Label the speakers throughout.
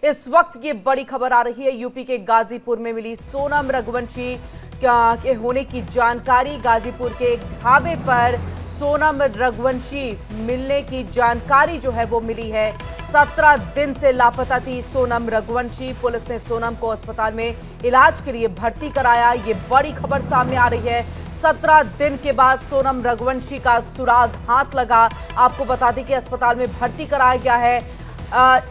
Speaker 1: इस वक्त ये बड़ी खबर आ रही है, यूपी के गाजीपुर में मिली सोनम रघुवंशी के होने की जानकारी। गाजीपुर के एक ढाबे पर सोनम रघुवंशी मिलने की जानकारी जो है वो मिली है। 17 दिन से लापता थी सोनम रघुवंशी। पुलिस ने सोनम को अस्पताल में इलाज के लिए भर्ती कराया। ये बड़ी खबर सामने आ रही है। 17 दिन के बाद सोनम रघुवंशी का सुराग हाथ लगा। आपको बता दें कि अस्पताल में भर्ती कराया गया है।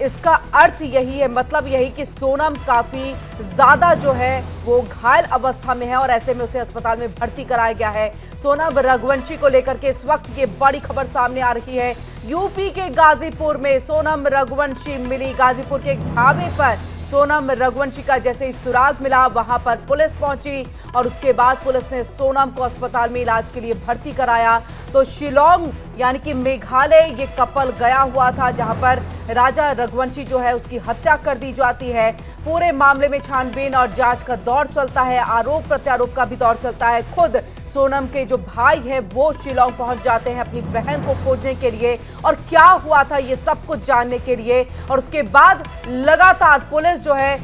Speaker 1: इसका अर्थ यही है, मतलब यही कि सोनम काफी ज्यादा जो है वो घायल अवस्था में है और ऐसे में उसे अस्पताल में भर्ती कराया गया है। सोनम रघुवंशी को लेकर के इस वक्त ये बड़ी खबर सामने आ रही है। यूपी के गाजीपुर में सोनम रघुवंशी मिली। गाजीपुर के एक ढाबे पर सोनम रघुवंशी का जैसे ही सुराग मिला, वहां पर पुलिस पहुंची और उसके बाद पुलिस ने सोनम को अस्पताल में इलाज के लिए भर्ती कराया। तो शिलोंग यानी कि मेघालय ये कपल गया हुआ था, जहां पर राजा रघुवंशी जो है उसकी हत्या कर दी जाती है। पूरे मामले में छानबीन और जांच का दौर चलता है, आरोप प्रत्यारोप का भी दौर चलता है। खुद सोनम के जो भाई है वो शिलोंग पहुंच जाते हैं अपनी बहन को खोजने के लिए और क्या हुआ था ये सब कुछ जानने के लिए। और उसके बाद लगातार पुलिस जो है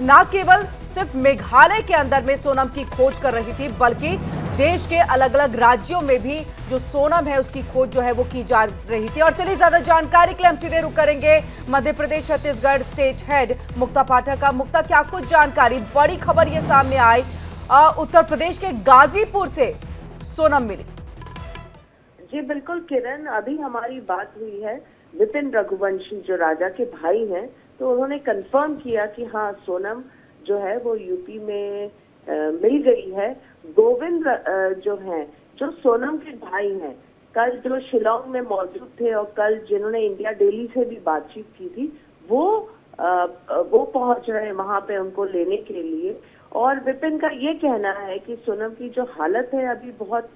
Speaker 1: ना केवल सिर्फ मेघालय के अंदर में सोनम की खोज कर रही थी, बल्कि देश के अलग अलग राज्यों में भी जो सोनम है उसकी खोज जो है वो की जा रही थी। और चलिए ज्यादा जानकारी के लिए हम सीधे रुक करेंगे मध्य प्रदेश छत्तीसगढ़ स्टेट हेड मुक्ता पाठक का। मुक्ता, क्या कुछ जानकारी, बड़ी खबर ये सामने आई, उत्तर प्रदेश के गाजीपुर से सोनम मिली।
Speaker 2: जी बिल्कुल किरण, अभी हमारी बात हुई है विपिन रघुवंशी जो राजा के भाई हैं, तो उन्होंने कंफर्म किया कि हाँ सोनम जो है वो यूपी में मिल गई है। गोविंद जो हैं, जो सोनम के भाई हैं, कल जो शिलोंग में मौजूद थे और कल जिन्होंने इंडिया डेली से भी बातचीत की थी, वो पहुंच रहे हैं वहां पे उनको लेने के लिए। और विपिन का ये कहना है कि सोनम की जो हालत है अभी बहुत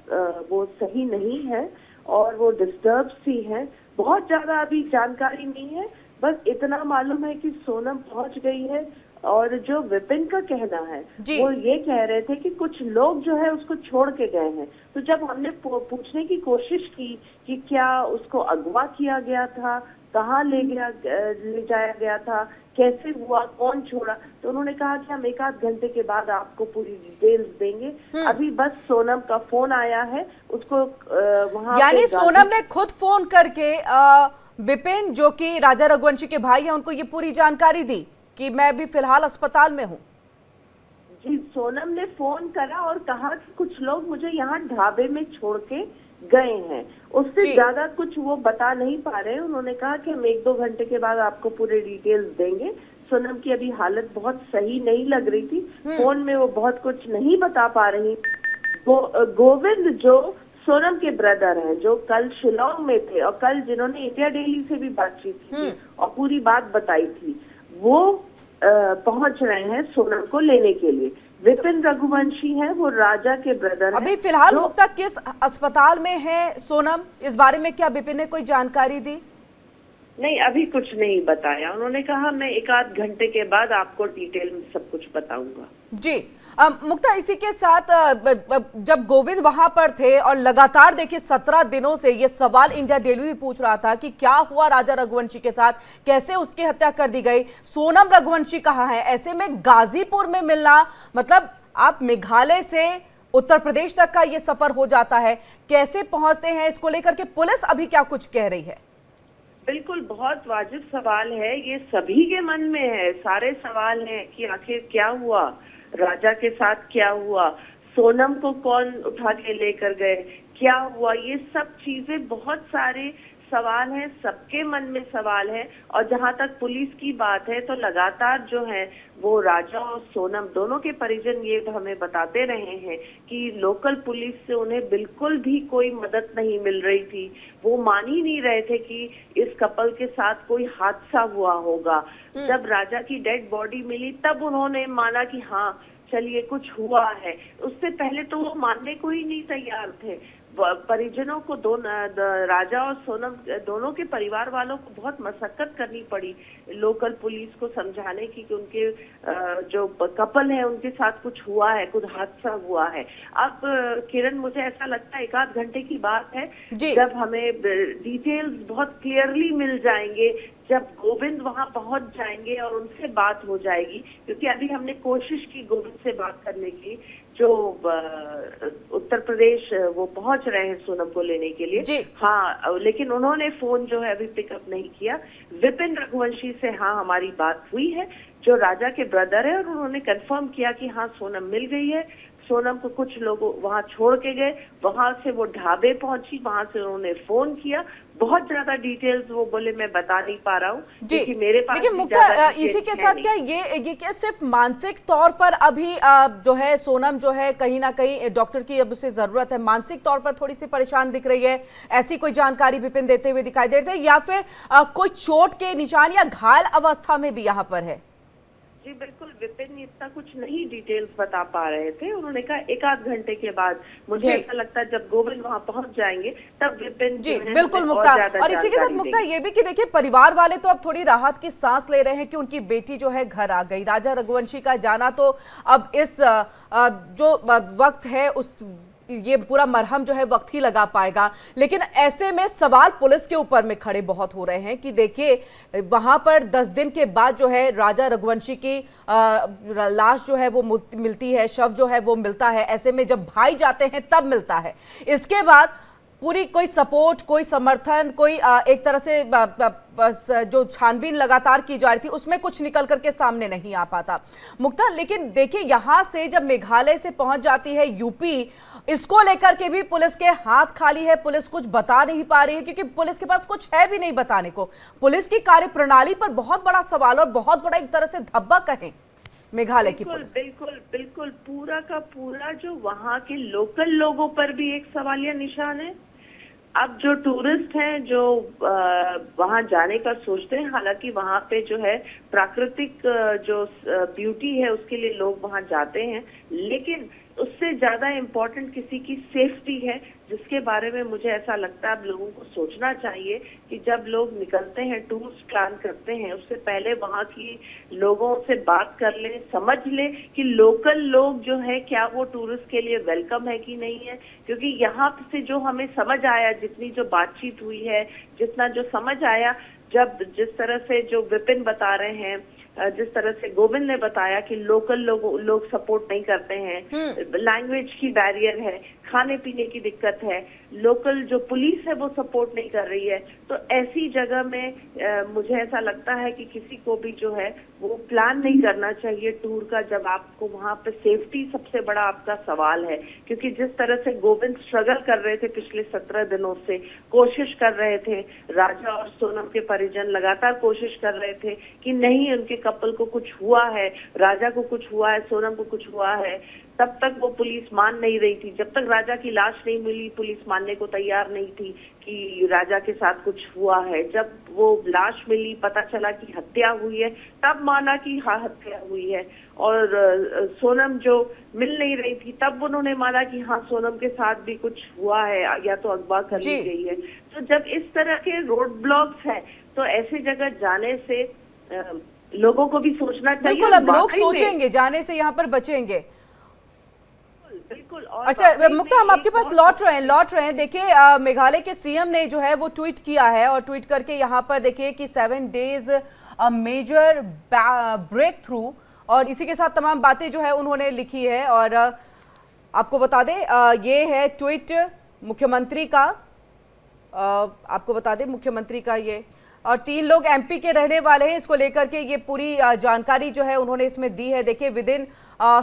Speaker 2: वो सही नहीं है और वो डिस्टर्ब सी है। बहुत ज्यादा अभी जानकारी नहीं है, बस इतना मालूम है कि सोनम पहुंच गई है। और जो विपिन का कहना है वो ये कह रहे थे कि कुछ लोग जो है उसको छोड़ के गए हैं। तो जब हमने पूछने की कोशिश की कि क्या उसको अगवा किया गया था, कहाँ ले जाया गया था, कैसे हुआ, कौन छोड़ा, तो उन्होंने कहा कि हम 1 आध घंटे के बाद आपको पूरी डिटेल्स देंगे। अभी बस सोनम का फोन आया है उसको वहाँ,
Speaker 1: यानी सोनम ने खुद फोन करके विपिन जो कि राजा रघुवंशी के भाई हैं उनको ये पूरी जानकारी दी कि मैं अभी फिलहाल अस्पताल में हूँ।
Speaker 2: जी, सोनम ने फोन करा और कहा कि कुछ लोग मुझे यहाँ ढाबे में छोड़ के गए हैं। उससे ज्यादा कुछ वो बता नहीं पा रहे। उन्होंने कहा कि हम 1-2 घंटे के बाद आपको पूरे डिटेल्स देंगे। सोनम की अभी हालत बहुत सही नहीं लग रही थी, फोन में वो बहुत कुछ नहीं बता पा रही। गोविंद जो सोनम के ब्रदर हैं, जो कल शिलोंग में थे और कल जिन्होंने इंडिया डेली से भी बातचीत की थी और पूरी बात बताई थी, वो पहुंच रहे हैं सोनम को लेने के लिए। विपिन रघुवंशी है, वो राजा के ब्रदर हैं।
Speaker 1: अभी फिलहाल मुक्ता किस अस्पताल में है सोनम, इस बारे में क्या विपिन ने कोई जानकारी दी?
Speaker 2: नहीं, अभी कुछ नहीं बताया। उन्होंने कहा मैं 1 आध घंटे के बाद आपको डिटेल में सब कुछ बताऊंगा।
Speaker 1: जी मुक्ता, इसी के साथ जब गोविंद वहां पर थे और लगातार देखिए 17 दिनों से ये सवाल इंडिया डेली भी पूछ रहा था कि क्या हुआ राजा रघुवंशी के साथ, कैसे उसकी हत्या कर दी गई, सोनम रघुवंशी कहाँ है। ऐसे में गाजीपुर में मिलना, मतलब आप मेघालय से उत्तर प्रदेश तक का ये सफर हो जाता है, कैसे पहुंचते हैं, इसको लेकर के पुलिस अभी क्या कुछ कह रही है?
Speaker 2: बिल्कुल, बहुत वाजिब सवाल है, ये सभी के मन में है। सारे सवाल हैं कि आखिर क्या हुआ, राजा के साथ क्या हुआ, सोनम को कौन उठा के लेकर गए, क्या हुआ, ये सब चीजें, बहुत सारे सवाल हैं, सबके मन में सवाल है। और जहां तक पुलिस की बात है तो लगातार जो है वो राजा और सोनम दोनों के परिजन ये हमें बताते रहे हैं कि लोकल पुलिस से उन्हें बिल्कुल भी कोई मदद नहीं मिल रही थी। वो मान ही नहीं रहे थे कि इस कपल के साथ कोई हादसा हुआ होगा। जब राजा की डेड बॉडी मिली तब उन्होंने माना कि हाँ चलिए कुछ हुआ है। उससे पहले तो वो मानने को ही नहीं तैयार थे। परिजनों को राजा और सोनम दोनों के परिवार वालों को बहुत मशक्कत करनी पड़ी लोकल पुलिस को समझाने की कि उनके जो कपल है उनके साथ कुछ हुआ है, कुछ हादसा हुआ है। अब किरण, मुझे ऐसा लगता है 1 आध घंटे की बात है जब हमें डिटेल्स बहुत क्लियरली मिल जाएंगे, जब गोविंद वहां पहुंच जाएंगे और उनसे बात हो जाएगी, क्योंकि अभी हमने कोशिश की गोविंद से बात करने की, जो उत्तर प्रदेश वो पहुंच रहे हैं सोनम को लेने के लिए। हाँ, लेकिन उन्होंने फोन जो है अभी पिकअप नहीं किया। विपिन रघुवंशी से हाँ हमारी बात हुई है, जो राजा के ब्रदर है, और उन्होंने कंफर्म किया कि हाँ सोनम मिल गई है। सोनम को कुछ लोग वहां छोड़ के गए, वहां से वो ढाबे पहुंची, वहां से उन्होंने फोन किया। बहुत ज्यादा डिटेल्स वो बोले मैं बता नहीं पा रहा हूँ क्योंकि मेरे पास।
Speaker 1: लेकिन मुक्ता, इसी के साथ क्या ये क्या सिर्फ मानसिक तौर पर अभी जो है सोनम जो है कहीं ना कहीं डॉक्टर की अब उसे जरूरत है, मानसिक तौर पर थोड़ी सी परेशान दिख रही है, ऐसी कोई जानकारी विपिन देते हुए दिखाई दे रहे थे, या फिर कोई चोट के निशान या घायल अवस्था में भी यहाँ पर है?
Speaker 2: जी बिल्कुल, विपिन इतना कुछ नहीं डिटेल्स बता पा रहे थे। उन्होंने कहा एक आध घंटे के बाद, मुझे ऐसा लगता है जब गोविंद वहां पहुंच जाएंगे तब विपिन। जी
Speaker 1: बिल्कुल मुक्ता, और इसी के साथ मुक्ता ये भी कि देखिए परिवार वाले तो अब थोड़ी राहत की सांस ले रहे हैं कि उनकी बेटी जो है घर आ गई। राजा रघुवंशी का जाना तो अब इस जो वक्त है उस ये पूरा मरहम जो है वक्त ही लगा पाएगा, लेकिन ऐसे में सवाल पुलिस के ऊपर में खड़े बहुत हो रहे हैं कि देखिए वहां पर 10 दिन के बाद जो है राजा रघुवंशी की लाश जो है वो मिलती है, शव जो है वो मिलता है। ऐसे में जब भाई जाते हैं तब मिलता है, इसके बाद पूरी कोई सपोर्ट, कोई समर्थन, कोई एक तरह से बस जो छानबीन लगातार की जा रही थी उसमें कुछ निकल करके सामने नहीं आ पाता मुक्ता। लेकिन देखिए यहां से जब मेघालय से पहुंच जाती है यूपी, इसको लेकर के भी पुलिस के हाथ खाली है, पुलिस कुछ बता नहीं पा रही है क्योंकि पुलिस के पास कुछ है भी नहीं बताने को। पुलिस की कार्यप्रणाली पर बहुत बड़ा सवाल और बहुत बड़ा एक तरह से धब्बा कहें मेघालय की पुलिस।
Speaker 2: बिल्कुल बिल्कुल, पूरा का पूरा जो वहाँ के लोकल लोगों पर भी एक सवालिया निशान है। अब जो टूरिस्ट हैं जो वहां जाने का सोचते हैं, हालांकि वहां पे जो है प्राकृतिक जो ब्यूटी है उसके लिए लोग वहां जाते हैं, लेकिन उससे ज्यादा इम्पोर्टेंट किसी की सेफ्टी है, जिसके बारे में मुझे ऐसा लगता है अब लोगों को सोचना चाहिए कि जब लोग निकलते हैं, टूर्स प्लान करते हैं, उससे पहले वहाँ की लोगों से बात कर लें, समझ लें कि लोकल लोग जो है क्या वो टूरिस्ट के लिए वेलकम है कि नहीं है। क्योंकि यहाँ से जो हमें समझ आया, जितनी जो बातचीत हुई है, जितना जो समझ आया, जब जिस तरह से जो विपिन बता रहे हैं, जिस तरह से गोविंद ने बताया कि लोकल लोग सपोर्ट नहीं करते हैं, लैंग्वेज की बैरियर है, खाने पीने की दिक्कत है, लोकल जो पुलिस है वो सपोर्ट नहीं कर रही है, तो ऐसी जगह में मुझे ऐसा लगता है कि किसी को भी जो है वो प्लान नहीं करना चाहिए टूर का, जब आपको वहां पे सेफ्टी सबसे बड़ा आपका सवाल है। क्योंकि जिस तरह से गोविंद स्ट्रगल कर रहे थे पिछले 17 दिनों से, कोशिश कर रहे थे, राजा और सोनम के परिजन लगातार कोशिश कर रहे थे कि नहीं उनके कपल को कुछ हुआ है, राजा को कुछ हुआ है, सोनम को कुछ हुआ है, तब तक वो पुलिस मान नहीं रही थी। जब तक राजा की लाश नहीं मिली पुलिस मानने को तैयार नहीं थी कि राजा के साथ कुछ हुआ है। जब वो लाश मिली, पता चला कि हत्या हुई है, तब माना कि हाँ हत्या हुई है। और सोनम जो मिल नहीं रही थी तब उन्होंने माना कि हाँ सोनम के साथ भी कुछ हुआ है या तो अगवा कर ली गई है। तो जब इस तरह के रोड ब्लॉक्स है तो ऐसी जगह जाने से लोगों को भी सोचना चाहिए।
Speaker 1: बिल्कुल, अब लोग सोचेंगे, जाने से यहाँ पर बचेंगे।
Speaker 2: बिल्कुल।
Speaker 1: अच्छा मुक्ता, हम आपके पास लौट रहे हैं। देखिए मेघालय के सीएम ने जो है वो ट्वीट किया है और ट्वीट करके यहाँ पर देखिए कि 7 days मेजर ब्रेक थ्रू, और इसी के साथ तमाम बातें जो है उन्होंने लिखी है। और आपको बता दें ये है ट्वीट मुख्यमंत्री का, आपको बता दें मुख्यमंत्री का ये, और 3 लोग एमपी के रहने वाले हैं। इसको लेकर के ये पूरी जानकारी जो है उन्होंने इसमें दी है। देखिए within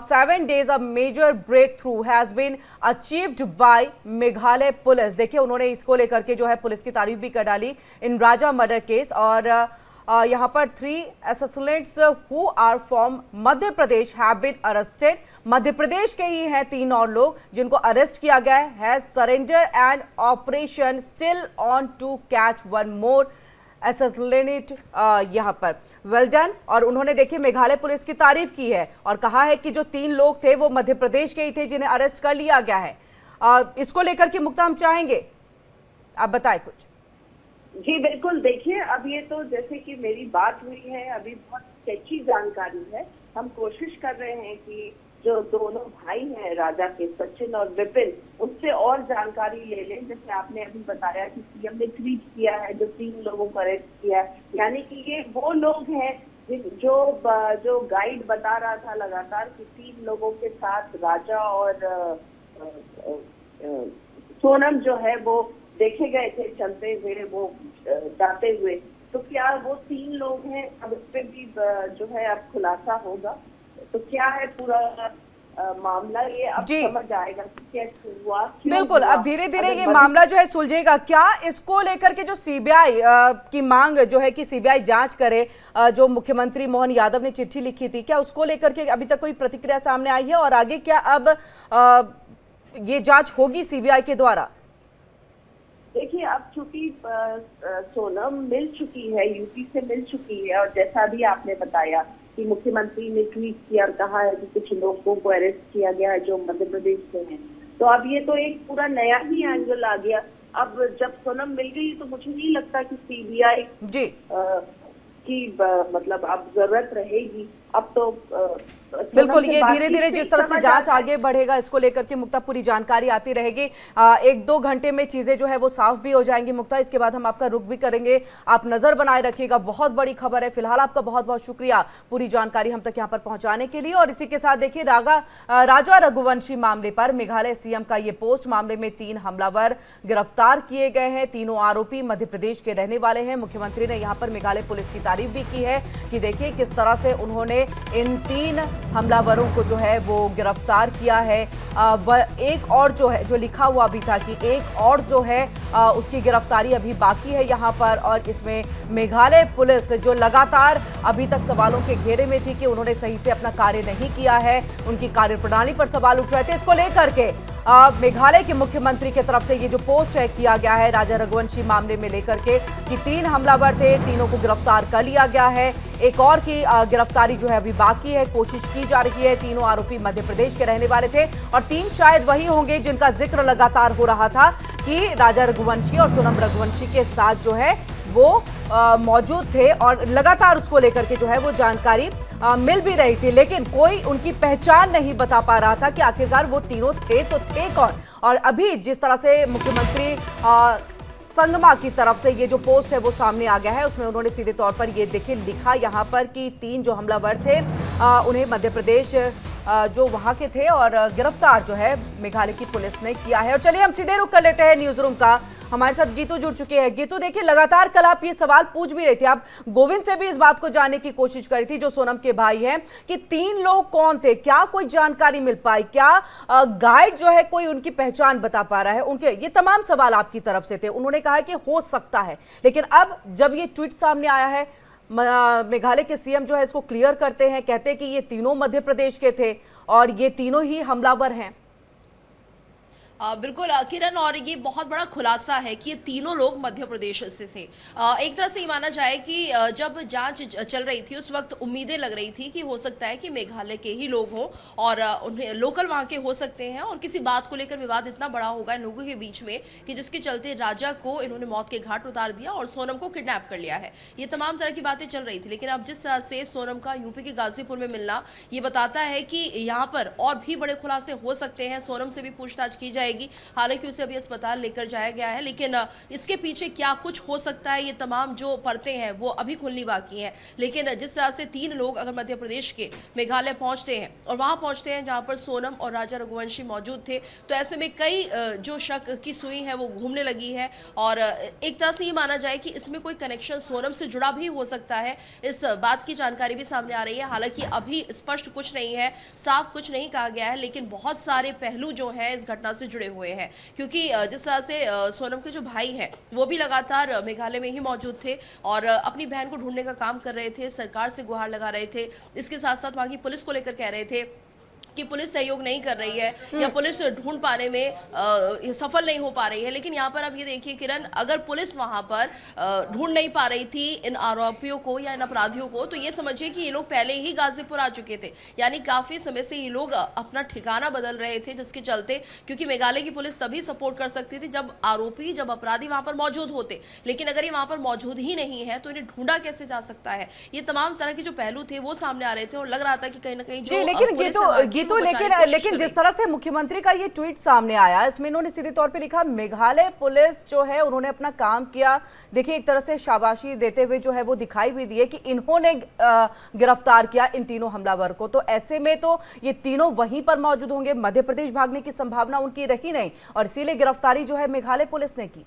Speaker 1: 7 days a major breakthrough has been achieved by Meghalaya police. देखिए उन्होंने इसको लेकर के जो है पुलिस की तारीफ भी कर डाली इन राजा मर्डर केस। और यहाँ पर 3 assassinates who are from Madhya Pradesh have been arrested. Madhya Pradesh के ही हैं 3 और लोग जिनको अरेस्ट किया गया है। Surrender and operation still on to catch 1 more assassinate यहाँ पर। Well done. और उन्होंने देखिए मेघालय पुलिस की तारीफ की है और कहा है कि जो 3 लोग थे वो मध्य प्रदेश के ही थे जिन्हें अरेस्ट कर लिया गया है। इसको लेकर के मुक्ता हम चाहेंगे आप बताएं कुछ।
Speaker 2: जी बिल्कुल, देखिए अब ये तो जैसे कि मेरी बात हुई है, अभी बहुत स्केची जानकारी है। हम कोशिश कर रहे हैं कि जो दोनों भाई हैं राजा के, सचिन और विपिन, उससे और जानकारी ले लें। जैसे आपने अभी बताया कि सीएम ने ट्वीट किया है जो 3 लोगों को अरेस्ट किया है, यानी कि ये वो लोग हैं जो गाइड बता रहा था लगातार कि 3 लोगों के साथ राजा और सोनम जो है वो देखे गए थे चलते हुए, वो जाते हुए। तो क्या वो 3 लोग हैं? अब इस पे भी जो है अब खुलासा होगा। तो क्या है पूरा मामला, ये अब समझ आएगा कि कैसे हुआ, क्यों
Speaker 1: बिल्कुल
Speaker 2: हुआ।
Speaker 1: अब धीरे धीरे ये मामला जो है सुलझेगा। क्या इसको लेकर के जो सीबीआई की मांग जो है कि सीबीआई जांच करे, जो मुख्यमंत्री मोहन यादव ने चिट्ठी लिखी थी, क्या उसको लेकर के अभी तक कोई प्रतिक्रिया सामने आई है? और आगे क्या अब ये जांच होगी सीबीआई के द्वारा?
Speaker 2: देखिए, अब चूंकि सोनम मिल चुकी है, यूपी से मिल चुकी है, और जैसा भी आपने बताया कि मुख्यमंत्री ने ट्वीट किया और कहा है कि कुछ लोगों को अरेस्ट किया गया है जो मध्य प्रदेश से हैं। तो अब ये तो एक पूरा नया ही एंगल आ गया। अब जब सोनम मिल गई तो मुझे नहीं लगता कि सीबीआई की मतलब अब जरूरत रहेगी। अब तो
Speaker 1: बिल्कुल ये धीरे धीरे जिस तरह से जांच आगे बढ़ेगा इसको लेकर के मुक्ता पूरी जानकारी आती रहेगी। 1-2 घंटे में चीजें जो है वो साफ भी हो जाएंगी मुक्ता। इसके बाद हम आपका रुख भी करेंगे, आप नजर बनाए रखिएगा। बहुत बड़ी खबर है। फिलहाल आपका बहुत बहुत शुक्रिया पूरी जानकारी हम तक यहाँ पर पहुंचाने के लिए। और इसी के साथ देखिए राजा रघुवंशी मामले पर मेघालय सीएम का ये पोस्ट। मामले में 3 हमलावर गिरफ्तार किए गए हैं। तीनों आरोपी मध्य प्रदेश के रहने वाले हैं। मुख्यमंत्री ने यहाँ पर मेघालय पुलिस की तारीफ भी की है कि देखिए किस तरह से उन्होंने इन 3 हमलावरों को जो है वो गिरफ्तार किया है। एक और जो है, जो लिखा हुआ भी था कि एक और जो है उसकी गिरफ्तारी अभी बाकी है यहाँ पर। और इसमें मेघालय पुलिस जो लगातार अभी तक सवालों के घेरे में थी कि उन्होंने सही से अपना कार्य नहीं किया है, उनकी कार्यप्रणाली पर सवाल उठ रहे थे। इसको लेकर के मेघालय के मुख्यमंत्री की तरफ से ये जो पोस्ट है किया गया है राजा रघुवंशी मामले में लेकर के कि 3 हमलावर थे, तीनों को गिरफ्तार कर लिया गया है। एक और की गिरफ्तारी जो है अभी बाकी है, कोशिश की जा रही है। तीनों आरोपी मध्य प्रदेश के रहने वाले थे और 3 शायद वही होंगे जिनका जिक्र लगातार हो रहा था कि राजा रघुवंशी और सोनम रघुवंशी के साथ जो है वो मौजूद थे। और लगातार उसको लेकर के जो है वो जानकारी मिल भी रही थी, लेकिन कोई उनकी पहचान नहीं बता पा रहा था कि आखिरकार वो तीनों थे तो थे कौन। और अभी जिस तरह से मुख्यमंत्री संगमा की तरफ से ये जो पोस्ट है वो सामने आ गया है, उसमें उन्होंने सीधे तौर पर ये देखिए लिखा यहाँ पर कि 3 जो हमलावर थे उन्हें मध्य प्रदेश जो वहां के थे और गिरफ्तार जो है मेघालय की पुलिस ने किया है। और चलिए हम सीधे रुख कर लेते हैं न्यूज रूम का। हमारे साथ गीतू जुड़ चुके हैं। गीतू देखिए लगातार कल आप ये सवाल पूछ भी रही थी, आप गोविंद से भी इस बात को जानने की कोशिश करी थी जो सोनम के भाई हैं कि 3 लोग कौन थे, क्या कोई जानकारी मिल पाई, क्या गाइड जो है कोई उनकी पहचान बता पा रहा है, उनके ये तमाम सवाल आपकी तरफ से थे। उन्होंने कहा कि हो सकता है, लेकिन अब जब ये ट्वीट सामने आया है मेघालय के सीएम जो है इसको क्लियर करते हैं, कहते हैं कि ये तीनों मध्य प्रदेश के थे और ये तीनों ही हमलावर हैं।
Speaker 3: बिल्कुल किरण, और ये बहुत बड़ा खुलासा है कि ये तीनों लोग मध्य प्रदेश से थे। एक तरह से ये माना जाए कि जब जांच चल रही थी उस वक्त उम्मीदें लग रही थी कि हो सकता है कि मेघालय के ही लोग हों और उन्हें लोकल वहाँ के हो सकते हैं और किसी बात को लेकर विवाद इतना बड़ा होगा इन लोगों के बीच में कि जिसके चलते राजा को इन्होंने मौत के घाट उतार दिया और सोनम को किडनैप कर लिया है। ये तमाम तरह की बातें चल रही थी, लेकिन अब जिस तरह से सोनम का यूपी के गाजीपुर में मिलना ये बताता है कि यहाँ पर और भी बड़े खुलासे हो सकते हैं। सोनम से भी पूछताछ की जाएगी, हालांकि उसे अभी अस्पताल लेकर जाया गया है, लेकिन इसके पीछे क्या कुछ हो सकता है ये तमाम जो परतें हैं वो अभी खुलनी बाकी हैं। लेकिन जिस तरह से 3 लोग अगर मध्य प्रदेश के मेघालय पहुंचते हैं और वहां पहुंचते हैं जहां पर सोनम और राजा रघुवंशी मौजूद थे, तो ऐसे में कई जो शक की सुई है वो घूमने लगी है और एक तरह से ये माना जाए कि इसमें कोई कनेक्शन सोनम से जुड़ा भी हो सकता है। इस बात की जानकारी भी सामने आ रही है। हालांकि अभी स्पष्ट कुछ नहीं है, साफ कुछ नहीं कहा गया है, लेकिन बहुत सारे पहलू जो है इस घटना से जुड़े हुए हैं। क्योंकि जिस तरह से सोनम के जो भाई हैं वो भी लगातार मेघालय में ही मौजूद थे और अपनी बहन को ढूंढने का काम कर रहे थे, सरकार से गुहार लगा रहे थे। इसके साथ साथ वहाँ की पुलिस को लेकर कह रहे थे कि पुलिस सहयोग नहीं कर रही है या पुलिस ढूंढ पाने में सफल नहीं हो पा रही है। लेकिन यहाँ पर अब ये देखिए किरण, अगर पुलिस वहाँ पर ढूंढ नहीं पा रही थी इन आरोपियों को या इन अपराधियों को, तो ये समझिए कि ये लोग पहले ही गाजीपुर आ चुके थे। यानी काफ़ी समय से ये लोग अपना ठिकाना बदल रहे थे, जिसके चलते क्योंकि मेघालय की पुलिस तभी सपोर्ट कर सकती थी जब आरोपी, जब अपराधी वहाँ पर मौजूद होते। लेकिन अगर ये वहाँ पर मौजूद ही नहीं है तो इन्हें ढूंढा कैसे जा सकता है। ये तमाम तरह के जो पहलू थे वो सामने आ रहे थे और लग रहा था कि कहीं ना कहीं जो
Speaker 1: लेकिन गीतू, लेकिन जिस तरह से मुख्यमंत्री का ये ट्वीट सामने आया, इसमें इन्होंने सीधे तौर पे लिखा मेघालय पुलिस जो है उन्होंने अपना काम किया। देखिए एक तरह से शाबाशी देते हुए जो है वो दिखाई भी दिए कि इन्होंने गिरफ्तार किया इन तीनों हमलावर को। तो ऐसे में तो ये तीनों वहीं पर मौजूद होंगे, मध्य प्रदेश भागने की संभावना उनकी रही नहीं और इसीलिए गिरफ्तारी जो है मेघालय पुलिस ने की।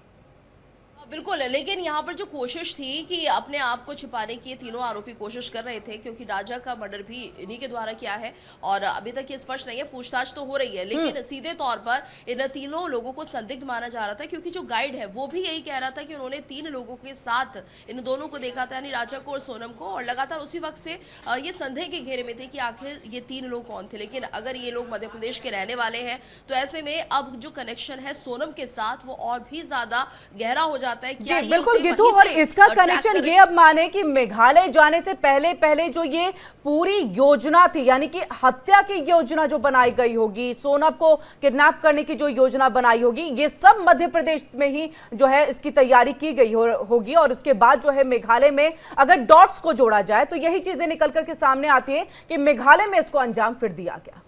Speaker 3: बिल्कुल, लेकिन यहाँ पर जो कोशिश थी कि अपने आप को छिपाने की ये तीनों आरोपी कोशिश कर रहे थे, क्योंकि राजा का मर्डर भी इन्हीं के द्वारा किया है और अभी तक ये स्पष्ट नहीं है, पूछताछ तो हो रही है, लेकिन सीधे तौर पर इन तीनों लोगों को संदिग्ध माना जा रहा था, क्योंकि जो गाइड है वो भी यही कह रहा था कि उन्होंने 3 लोगों के साथ इन दोनों को देखा था, यानी राजा को और सोनम को, और लगातार उसी वक्त से ये संदेह के घेरे में थे कि आखिर ये 3 लोग कौन थे। लेकिन अगर ये लोग मध्य प्रदेश के रहने वाले हैं तो ऐसे में अब जो कनेक्शन है सोनम के साथ वो और भी ज्यादा गहरा हो जाता है। क्या
Speaker 1: बिल्कुल गीतू, और इसका कनेक्शन ये अब माने कि मेघालय जाने से पहले पहले जो ये पूरी योजना थी, यानी कि हत्या की योजना जो बनाई गई होगी, सोनम को किडनैप करने की जो योजना बनाई होगी, ये सब मध्य प्रदेश में ही जो है इसकी तैयारी की गई होगी। और उसके बाद जो है मेघालय में अगर डॉट्स को जोड़ा जाए तो यही चीजें निकल करके सामने आती है कि मेघालय में इसको अंजाम फिर दिया गया।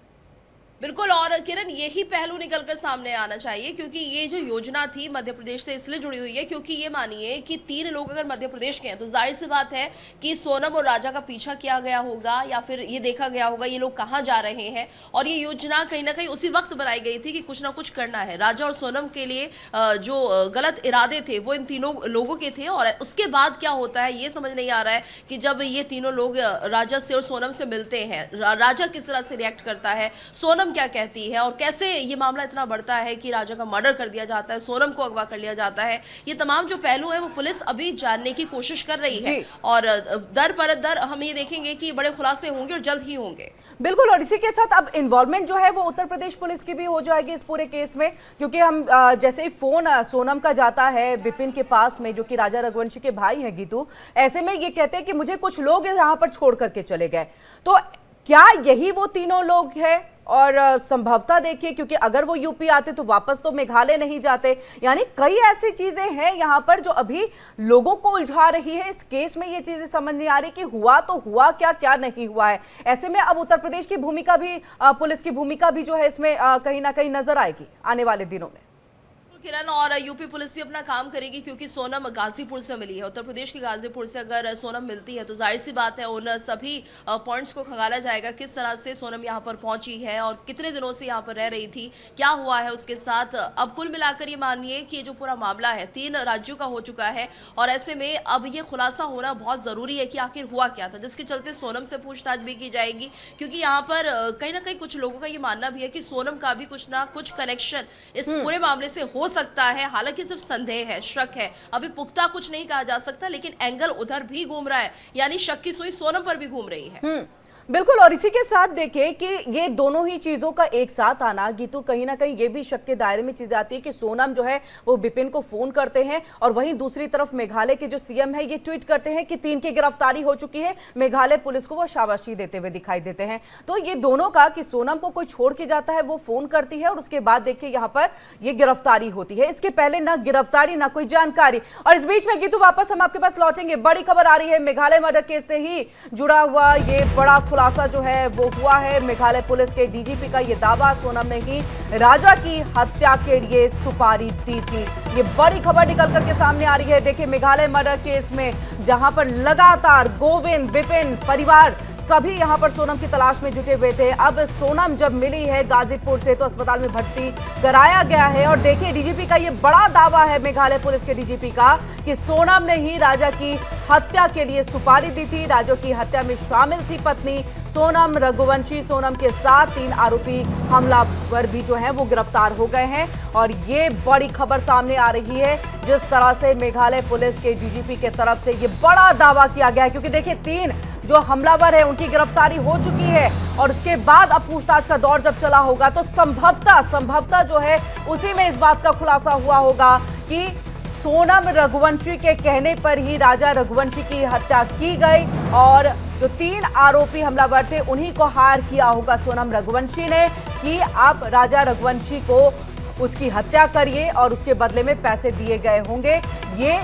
Speaker 3: बिल्कुल, और किरण यही पहलू निकलकर सामने आना चाहिए, क्योंकि ये जो योजना थी मध्य प्रदेश से इसलिए जुड़ी हुई है क्योंकि ये मानिए कि 3 लोग अगर मध्य प्रदेश के हैं तो जाहिर सी बात है कि सोनम और राजा का पीछा किया गया होगा या फिर ये देखा गया होगा ये लोग कहाँ जा रहे हैं, और ये योजना कहीं ना कहीं उसी वक्त बनाई गई थी कि कुछ ना कुछ करना है। राजा और सोनम के लिए जो गलत इरादे थे वो इन तीनों लोगों के थे, और उसके बाद क्या होता है ये समझ नहीं आ रहा है कि जब ये तीनों लोग राजा से और सोनम से मिलते हैं, राजा किस तरह से रिएक्ट करता है, सोनम क्या कहती है, और कैसे ये मामला इतना बढ़ता है कि राजा का मर्डर कर दिया जाता है, सोनम को अगवा कर लिया जाता है। ये तमाम जो पहलू है वो पुलिस अभी जानने की कोशिश कर रही है, और दर पर दर हम ये देखेंगे कि बड़े खुलासे होंगे और जल्द ही होंगे।
Speaker 1: बिल्कुल, और इसी के साथ अब इन्वॉल्वमेंट जो है वो उत्तर प्रदेश पुलिस की भी हो जाएगी इस पूरे केस में, क्योंकि हम जैसे ही फोन सोनम का जाता है विपिन के पास में, जो कि राजा रघुवंशी के भाई हैं गीतू, ऐसे में ये कहते हैं कि मुझे कुछ लोग यहाँ पर छोड़ करके चले गए। तो क्या यही वो तीनों लोग हैं? और संभवतः देखिए, क्योंकि अगर वो यूपी आते तो वापस तो मेघालय नहीं जाते, यानी कई ऐसी चीजें हैं यहाँ पर जो अभी लोगों को उलझा रही है। इस केस में ये चीजें समझ नहीं आ रही कि हुआ तो हुआ क्या, क्या नहीं हुआ है। ऐसे में अब उत्तर प्रदेश की भूमिका भी, पुलिस की भूमिका भी जो है इसमें कहीं ना कहीं नजर आएगी आने वाले दिनों में।
Speaker 3: किरण, और यूपी पुलिस भी अपना काम करेगी, क्योंकि सोनम गाजीपुर से मिली है, उत्तर प्रदेश के गाजीपुर से अगर सोनम मिलती है तो जाहिर सी बात है उन सभी पॉइंट्स को खंगाला जाएगा, किस तरह से सोनम यहाँ पर पहुंची है और कितने दिनों से यहाँ पर रह रही थी, क्या हुआ है उसके साथ। अब कुल मिलाकर ये मानिए कि ये जो पूरा मामला है 3 राज्यों का हो चुका है, और ऐसे में अब ये खुलासा होना बहुत ज़रूरी है कि आखिर हुआ क्या था, जिसके चलते सोनम से पूछताछ भी की जाएगी, क्योंकि यहाँ पर कहीं ना कहीं कुछ लोगों का ये मानना भी है कि सोनम का भी कुछ ना कुछ कनेक्शन इस पूरे मामले से हो सकता है। हालांकि सिर्फ संदेह है, शक है, अभी पुख्ता कुछ नहीं कहा जा सकता, लेकिन एंगल उधर भी घूम रहा है, यानी शक की सुई सोनम पर भी घूम रही है।
Speaker 1: बिल्कुल, और इसी के साथ देखिए कि ये दोनों ही चीजों का एक साथ आना गीतू कहीं ना कहीं ये भी शक के दायरे में चीज आती है कि सोनम जो है वो विपिन को फोन करते हैं, और वहीं दूसरी तरफ मेघालय के जो सीएम है ये ट्वीट करते हैं कि 3 की गिरफ्तारी हो चुकी है, मेघालय पुलिस को वो शाबाशी देते हुए दिखाई देते हैं। तो ये दोनों का कि सोनम को कोई छोड़ के जाता है, वो फोन करती है, और उसके बाद देखिए यहाँ पर ये गिरफ्तारी होती है। इसके पहले ना गिरफ्तारी ना कोई जानकारी। और इस बीच में गीतू वापस हम आपके पास लौटेंगे, बड़ी खबर आ रही है मेघालय मर्डर केस से ही जुड़ा हुआ ये बड़ा खुलासा जो है वो हुआ है। मेघालय पुलिस के डीजीपी का ये दावा, सोनम ने ही राजा की हत्या के लिए सुपारी दी थी। ये बड़ी खबर निकल करके सामने आ रही है। देखिए मेघालय मर्डर केस में जहां पर लगातार गोविंद, विपिन, परिवार सभी यहां पर सोनम की तलाश में जुटे हुए थे। अब सोनम जब मिली है गाजीपुर से तो अस्पताल में भर्ती कराया गया है, और देखिए डीजीपी का ये बड़ा दावा है मेघालय पुलिस के डीजीपी का कि सोनम ने ही राजा की हत्या के लिए सुपारी दी थी। राजा की हत्या में शामिल थी पत्नी सोनम रघुवंशी। सोनम के साथ 3 आरोपी हमलावर भी जो है वो गिरफ्तार हो गए हैं, और ये बड़ी खबर सामने आ रही है जिस तरह से मेघालय पुलिस के डीजीपी के तरफ से ये बड़ा दावा किया गया है, क्योंकि देखिए 3 जो हमलावर है उनकी गिरफ्तारी हो चुकी है, और उसके बाद अब पूछताछ का दौर जब चला होगा तो संभवतः जो है उसी में इस बात का खुलासा हुआ होगा कि सोनम रघुवंशी के कहने पर ही राजा रघुवंशी की हत्या की गई, और जो 3 आरोपी हमलावर थे उन्हीं को हायर किया होगा सोनम रघुवंशी ने कि आप राजा रघुवंशी को उसकी हत्या करिए और उसके बदले में पैसे दिए गए होंगे। ये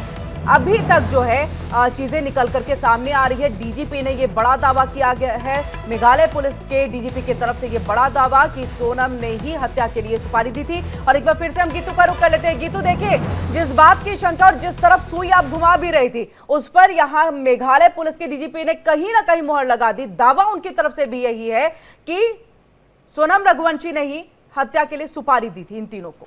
Speaker 1: अभी तक जो है चीजें निकल करके सामने आ रही है। डीजीपी ने ये बड़ा दावा किया गया है, मेघालय पुलिस के डीजीपी की तरफ से ये बड़ा दावा कि सोनम ने ही हत्या के लिए सुपारी दी थी। और एक बार फिर से हम गीतू का रुख कर लेते हैं। गीतू, देखिए, जिस बात की शंका और जिस तरफ सुई आप घुमा भी रही थी, उस पर यहाँ मेघालय पुलिस के डीजीपी ने कहीं ना कहीं मोहर लगा दी। दावा उनकी तरफ से भी यही है कि सोनम रघुवंशी ने ही हत्या के लिए सुपारी दी थी इन तीनों को।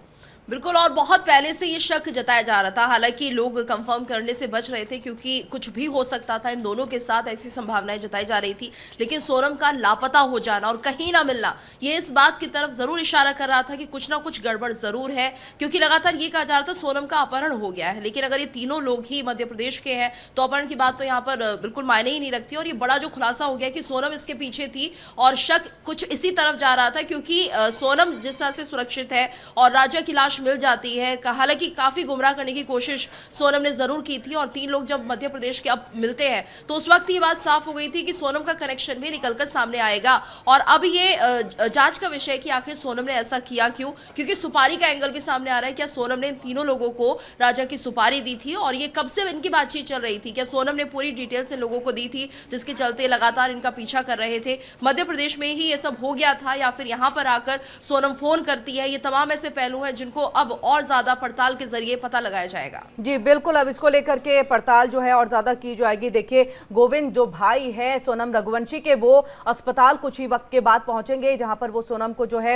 Speaker 3: बिल्कुल, और बहुत पहले से ये शक जताया जा रहा था। हालांकि लोग कंफर्म करने से बच रहे थे क्योंकि कुछ भी हो सकता था इन दोनों के साथ, ऐसी संभावनाएं जताई जा रही थी। लेकिन सोनम का लापता हो जाना और कहीं ना मिलना, ये इस बात की तरफ जरूर इशारा कर रहा था कि कुछ ना कुछ गड़बड़ जरूर है, क्योंकि लगातार ये कहा जा रहा था सोनम का अपहरण हो गया है। लेकिन अगर ये तीनों लोग ही मध्य प्रदेश के हैं तो अपहरण की बात तो यहाँ पर बिल्कुल मायने ही नहीं रखती। और ये बड़ा जो खुलासा हो गया कि सोनम इसके पीछे थी, और शक कुछ इसी तरफ जा रहा था क्योंकि सोनम जिस तरह से सुरक्षित है और राजा की लाश मिल जाती है, हालांकि काफी गुमराह करने की कोशिश सोनम ने जरूर की थी। और तीन लोग जब मध्य प्रदेश के अब मिलते हैं तो उस वक्त ये बात साफ हो गई थी कि सोनम का कनेक्शन भी निकलकर सामने आएगा। और अब ये जांच का विषय है कि आखिर सोनम ने ऐसा किया क्यों, क्योंकि सुपारी का एंगल भी सामने आ रहा है। क्या सोनम ने इन तीनों लोगों को राजा की सुपारी दी थी, और ये कब से इनकी बातचीत चल रही थी? क्या सोनम ने पूरी डिटेल्स इन लोगों को दी थी जिसके चलते लगातार इनका पीछा कर रहे थे? मध्य प्रदेश में ही ये सब हो गया था, या फिर यहाँ पर आकर सोनम फोन करती है? ये तमाम ऐसे पहलू हैं जिनको अब और ज्यादा पड़ताल के जरिए पता लगाया जाएगा।
Speaker 1: जी बिल्कुल, अब इसको लेकर के पड़ताल जो है और ज्यादा की जाएगी। देखिए, गोविंद जो भाई है सोनम रघुवंशी के, वो अस्पताल कुछ ही वक्त के बाद पहुंचेंगे, जहां पर वो सोनम को जो है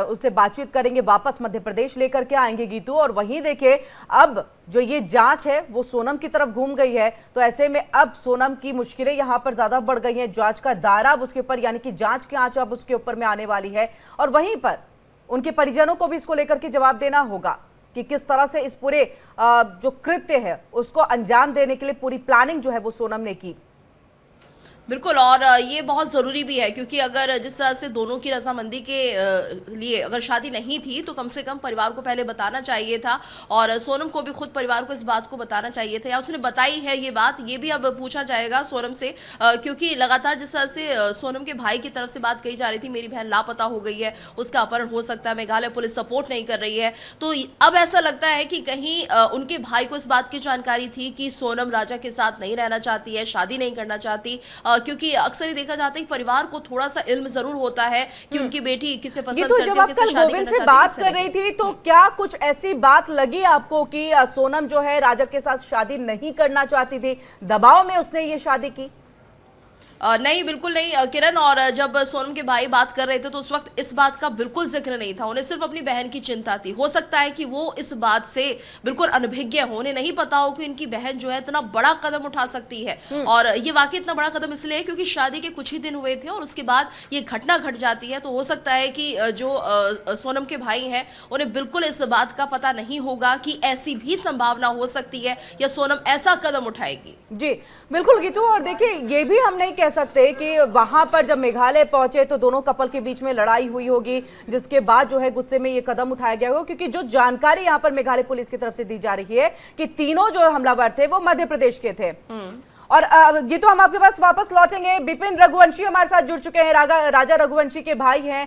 Speaker 1: उससे बातचीत करेंगे, वापस मध्य प्रदेश लेकर के आएंगे गीतू। और वहीं देखिए, अब जो ये जांच है वो सोनम की तरफ घूम गई है, तो ऐसे में अब सोनम की मुश्किलें यहां पर ज्यादा बढ़ गई हैं। जांच का दायरा अब उसके ऊपर, यानी कि जांच की आंच अब उसके ऊपर में आने वाली है। और वहीं पर उनके परिजनों को भी इसको लेकर के जवाब देना होगा कि किस तरह से इस पूरे जो कृत्य है उसको अंजाम देने के लिए पूरी प्लानिंग जो है वो सोनम ने की।
Speaker 3: बिल्कुल, और ये बहुत ज़रूरी भी है क्योंकि अगर जिस तरह से दोनों की रजामंदी के लिए अगर शादी नहीं थी तो कम से कम परिवार को पहले बताना चाहिए था, और सोनम को भी खुद परिवार को इस बात को बताना चाहिए था, या उसने बताई है ये बात, ये भी अब पूछा जाएगा सोनम से। क्योंकि लगातार जिस तरह से सोनम के भाई की तरफ से बात कही जा रही थी, मेरी बहन लापता हो गई है, उसका अपहरण हो सकता है, मेघालय पुलिस सपोर्ट नहीं कर रही है, तो अब ऐसा लगता है कि कहीं उनके भाई को इस बात की जानकारी थी कि सोनम राजा के साथ नहीं रहना चाहती है, शादी नहीं करना चाहती। क्योंकि अक्सर ही देखा जाता है कि परिवार को थोड़ा सा इल्म जरूर होता है कि उनकी बेटी किसे पसंद करती है,
Speaker 1: जब आप कल गोविंद से बात कर रही थी तो क्या कुछ ऐसी बात लगी आपको कि सोनम जो है राजा के साथ शादी नहीं करना चाहती थी, दबाव में उसने ये शादी की?
Speaker 3: नहीं, बिल्कुल नहीं किरण। और जब सोनम के भाई बात कर रहे थे तो उस वक्त इस बात का बिल्कुल जिक्र नहीं था, उन्हें सिर्फ अपनी बहन की चिंता थी। हो सकता है कि वो इस बात से बिल्कुल अनभिज्ञ हो, उन्हें नहीं पता हो कि इनकी बहन जो है इतना बड़ा कदम उठा सकती है। और ये वाकई इतना बड़ा कदम इसलिए है क्योंकि शादी के कुछ ही दिन हुए थे और उसके बाद ये घटना घट जाती है। तो हो सकता है कि जो सोनम के भाई हैं उन्हें बिल्कुल इस बात का पता नहीं होगा कि ऐसी भी संभावना हो सकती है या सोनम ऐसा कदम उठाएगी।
Speaker 1: जी बिल्कुल गीतू, और देखिए, ये भी हम नहीं कह सकते कि वहां पर जब मेघालय पहुंचे तो दोनों कपल के बीच में लड़ाई हुई होगी, जिसके बाद जो है गुस्से में ये कदम उठाया गया होगा। क्योंकि जो जानकारी यहां पर मेघालय पुलिस की तरफ से दी जा रही है कि तीनों जो हमलावर थे वो मध्य प्रदेश के थे। और गीतू, हम आपके पास वापस लौटेंगे। बिपिन रघुवंशी हमारे साथ जुड़ चुके हैं, राजा रघुवंशी के भाई हैं।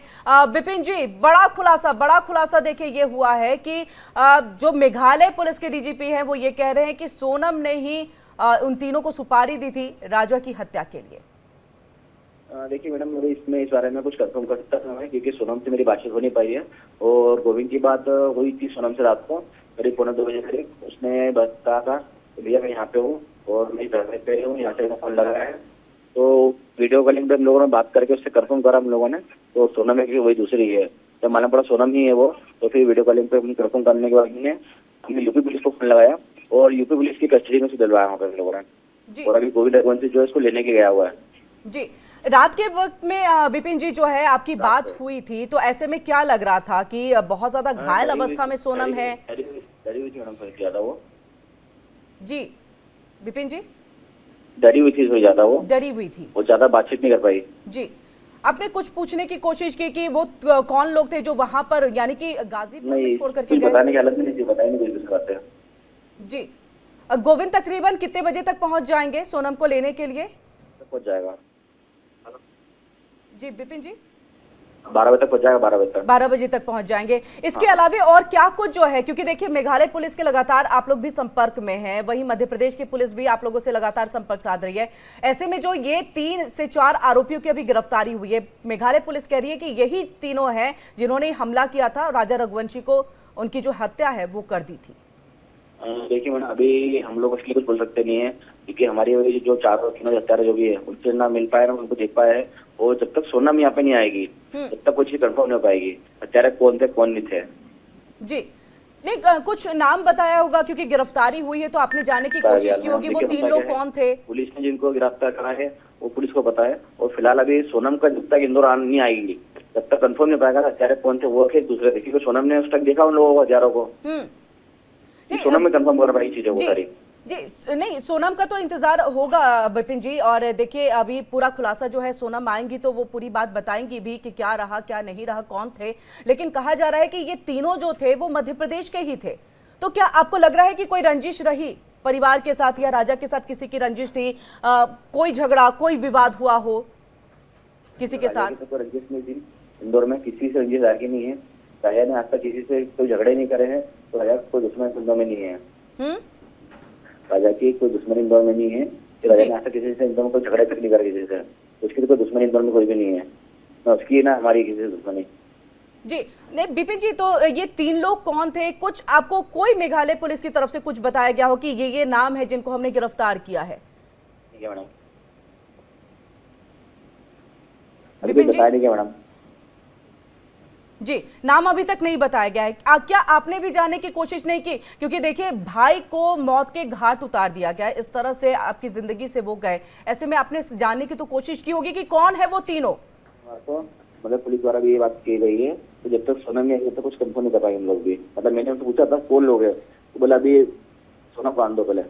Speaker 1: बिपिन जी, बड़ा खुलासा देखिए ये हुआ है कि जो मेघालय पुलिस के डीजीपी हैं वो ये कह रहे हैं कि सोनम ने ही उन तीनों को सुपारी दी थी राजा की हत्या के लिए।
Speaker 4: देखिए मैडम, मुझे इसमें इस बारे में कुछ कंफर्म कर सकता है क्योंकि सोनम से मेरी बातचीत हो नहीं पाई है। और गोविंद की बात हुई थी सोनम से रात को करीब 1:45 बजे करीब। उसने बताया था भैया मैं यहाँ पे हूँ और मैं घर पे हूँ, यहाँ से फोन लगाया है। तो वीडियो कॉलिंग पे हम लोगों ने बात करके उससे कंफर्म करा हम लोगों ने, तो सोनम है कि वही दूसरी है। जब मालूम पड़ा सोनम ही है वो, तो फिर वीडियो कॉलिंग पे हम कंफर्म करने के बाद हमने यूपी पुलिस को फोन लगाया और यूपी पुलिस की कस्टडी में से दिलवाया वहाँ पे हम लोगों ने। और अभी गोविंद रघुवंशी जो है इसको लेने के गया हुआ है। जी,
Speaker 1: रात के वक्त में बिपिन जी जो है आपकी बात हुई थी, तो ऐसे में क्या लग रहा था कि बहुत ज्यादा घायल अवस्था में सोनम है?
Speaker 4: डरी हुई थी मैडम, फिर ज्यादा वो।
Speaker 1: जी बिपिन जी,
Speaker 4: डरी हुई थी ज्यादा, वो
Speaker 1: डरी हुई थी,
Speaker 4: वो ज्यादा बातचीत नहीं कर पाई।
Speaker 1: जी, आपने कुछ पूछने की कोशिश की कि वो कौन लोग थे जो वहां पर, यानी कि गाजीपुर में छोड़ करके गए?
Speaker 4: बताने की हालत में नहीं थी, बताई नहीं कुछ बात है।
Speaker 1: जी, गोविंद तकरीबन कितने बजे तक पहुंच जाएंगे सोनम को लेने के लिए?
Speaker 4: पहुंच जाएगा।
Speaker 1: जी बिपिन जी,
Speaker 4: 12 बजे तक पहुंच जाएगा, 12 बजे तक।
Speaker 1: 12 बजे तक पहुंच जाएंगे। इसके अलावा और क्या कुछ जो है, क्योंकि देखिए मेघालय पुलिस के लगातार आप लोग भी संपर्क में हैं, वहीं मध्य प्रदेश की पुलिस भी आप लोगों से लगातार संपर्क साध रही है। ऐसे में जो ये 3 से 4 आरोपियों की अभी गिरफ्तारी हुई है, मेघालय पुलिस कह रही है कि यही तीनों हैं जिन्होंने हमला किया था, राजा रघुवंशी को उनकी जो हत्या है वो कर दी थी।
Speaker 4: देखिए मैडम, अभी हम लोग इसलिए कुछ बोल सकते नहीं है क्योंकि हमारी वही जो चारों तीनों हत्यारे जो भी है उनसे ना मिल पाए ना उनको देख पाए है, और जब तक सोनम यहाँ पे नहीं आएगी तब तक कुछ चीज कंफर्म नहीं हो पाएगी हत्यारे कौन थे कौन नहीं थे।
Speaker 1: जी नहीं, कुछ नाम बताया होगा क्योंकि गिरफ्तारी हुई है तो आपने जानने की कोशिश की होगी वो 3 लोग कौन थे।
Speaker 4: पुलिस ने जिनको गिरफ्तार करा है वो पुलिस को पता है, और फिलहाल अभी सोनम का जब तक इंदौर नहीं आएगी तब तक कंफर्म नहीं पाएगा हत्यारे कौन थे वो थे दूसरे थे, क्योंकि सोनम ने उस तक देखा उन लोगों को हत्यारों को, सोनम में कंफर्म कर पाई चीजों को सारी।
Speaker 1: जी नहीं, सोनम का तो इंतजार होगा विपिन जी, और देखिए अभी पूरा खुलासा जो है सोनम आएंगी तो वो पूरी बात बताएंगी भी कि क्या रहा क्या नहीं रहा, कौन थे। लेकिन कहा जा रहा है कि ये तीनों जो थे वो मध्य प्रदेश के ही थे, तो क्या आपको लग रहा है कि कोई रंजिश रही परिवार के साथ या राजा के साथ, किसी की रंजिश थी, कोई झगड़ा कोई विवाद हुआ हो किसी के साथ?
Speaker 4: तो कोई रंजिश नहीं थी इंदौर में, किसी से रंजिश आगे नहीं है, राजा ने आज तक किसी से कोई झगड़े नहीं करे हैं, तो राजा कोई दुश्मन इंदौर में नहीं है। राजा की कोई दुश्मनी इंदौर में नहीं है, राजा ने आज तक किसी से इंदौर में कोई झगड़े तक नहीं करा किसी से, उसकी तो कोई दुश्मनी इंदौर में कोई भी नहीं है, ना उसकी ना हमारी किसी से दुश्मनी।
Speaker 1: जी नहीं विपिन जी, तो ये 3 लोग कौन थे? कुछ आपको कोई मेघालय पुलिस की तरफ से कुछ बताया गया हो कि ये नाम है जिनको हमने गिरफ्तार किया है?
Speaker 4: ठीक है मैडम, अभी बताया नहीं क्या मैडम?
Speaker 1: जी नाम अभी तक नहीं बताया गया है। क्या आपने भी जानने की कोशिश नहीं की? क्योंकि देखिए भाई को मौत के घाट उतार दिया गया, इस तरह से आपकी जिंदगी से वो गए, ऐसे में आपने जानने की तो कोशिश की होगी कि कौन है वो तीनों।
Speaker 4: तो मतलब पुलिस द्वारा भी ये बात की गई है, तो जब तक सोनम नहीं आई तब तक कुछ कंफर्म नहीं कर पाएंगे हम लोग भी। मतलब मैंने उनसे पूछा था कौन लोग है, तो बोला अभी सोनम को आन दो पहले।